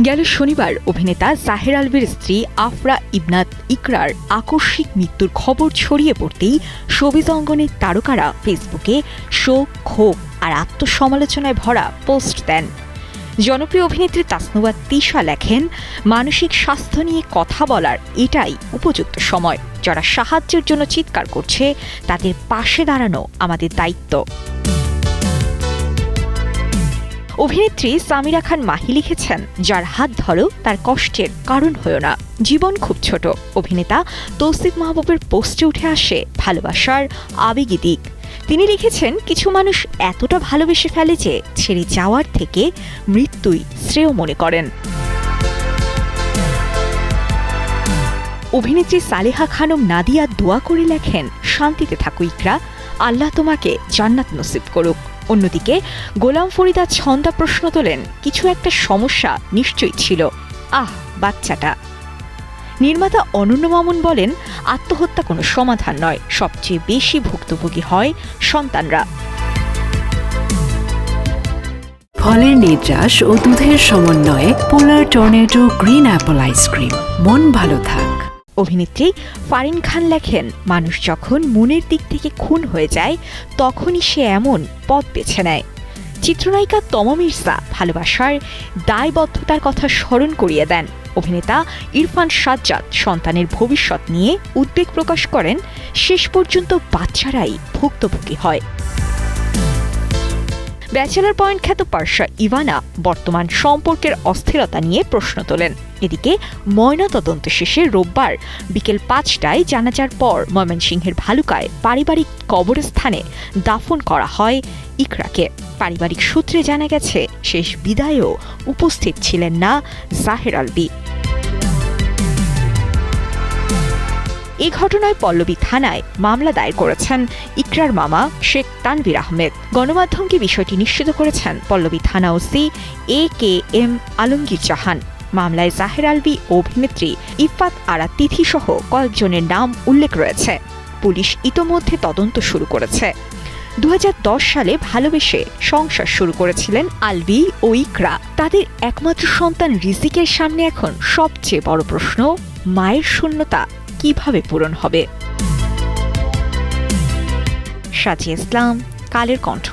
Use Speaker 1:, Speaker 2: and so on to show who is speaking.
Speaker 1: গেল শনিবার অভিনেতা জাহের আলভির স্ত্রী আফরা ইবনাত ইকরার আকস্মিক মৃত্যুর খবর ছড়িয়ে পড়তেই শোবিজ অঙ্গনের তারকারা ফেসবুকে শোক, ক্ষোভ আর আত্মসমালোচনায় ভরা পোস্ট দেন। জনপ্রিয় অভিনেত্রী তাসনুভা তিশা লেখেন, মানসিক স্বাস্থ্য নিয়ে কথা বলার এটাই উপযুক্ত সময়। যারা সাহায্যের জন্য চিৎকার করছে তাদের পাশে দাঁড়ানো আমাদের দায়িত্ব। অভিনেত্রী সামিরা খান মাহি লিখেছেন, যার হাত ধরো তার কষ্টের কারণ হয়ো না। জীবন খুব ছোট। অভিনেতা তৌসিফ মাহবুবের পোস্টে উঠে আসে ভালোবাসার আবেগী দিক। তিনি লিখেছেন, কিছু মানুষ এতটা ভালোবেসে ফেলে যে ছেড়ে যাওয়ার থেকে মৃত্যুই শ্রেয় মনে করেন। অভিনেত্রী সালেহা খানম নাদিয়া দোয়া করে লেখেন, শান্তিতে থাকো ইকরা, আল্লাহ তোমাকে জান্নাত নসিব করুক। অন্যদিকে গোলাম ফরিদা ছন্দা প্রশ্ন তোলেন, কিছু একটা সমস্যা নিশ্চয়ই ছিল, বাচ্চাটা। নির্মাতা অনন্য মামুন বলেন, আত্মহত্যা কোনো সমাধান নয়, সবচেয়ে বেশি ভুক্তভোগী হয় সন্তানরা।
Speaker 2: ফলের নির্যাস ও দুধের সমন্বয়ে পোলার টর্নেডো গ্রিন অ্যাপল আইসক্রিম। মন ভালো থাক।
Speaker 1: অভিনেত্রী ফারিন খান লেখেন, মানুষ যখন মনের দিক থেকে খুন হয়ে যায় তখনই সে এমন পথ বেছে নেয়। চিত্রনায়িকা তমা মির্জা ভালোবাসার দায়বদ্ধতার কথা স্মরণ করিয়ে দেন। অভিনেতা ইরফান সাজ্জাদ সন্তানের ভবিষ্যৎ নিয়ে উদ্বেগ প্রকাশ করেন, শেষ পর্যন্ত বাচ্চারাই ভুক্তভোগী হয়। ব্যাচেলর পয়েন্ট খ্যাত পার্সা ইভানা বর্তমান সম্পর্কের অস্থিরতা নিয়ে প্রশ্ন তোলেন। এদিকে ময়নাতদন্ত শেষে রোববার বিকেল 5টায় জানাজার পর ময়মনসিংহের ভালুকায় পারিবারিক কবরস্থানে দাফন করা হয় ইকরাকে। পারিবারিক সূত্রে জানা গেছে, শেষ বিদায়েও উপস্থিত ছিলেন না জাহের আলভি। এই ঘটনায় পল্লবী থানায় মামলা দায়ের করেছেন ইকরার মামা শেখ তানভীর আহমেদ। গণমাধ্যমকে বিষয়টি নিশ্চিত করেছেন পল্লবী থানা ওসি AKM আলমগীর জাহান। মামলায় জাহের আলভি অভিনেত্রী ইফাত আরা তিথি সহ কয়েকজনের নাম উল্লেখ রয়েছে। পুলিশ ইতোমধ্যে তদন্ত শুরু করেছে। 2010 সালে ভালোবেসে সংসার শুরু করেছিলেন আলভি ও ইকরা। তাদের একমাত্র সন্তান রিজিকের সামনে এখন সবচেয়ে বড় প্রশ্ন, মায়ের শূন্যতা কিভাবে পূরণ হবে। সাজিয়া ইসলাম, কালের কণ্ঠ।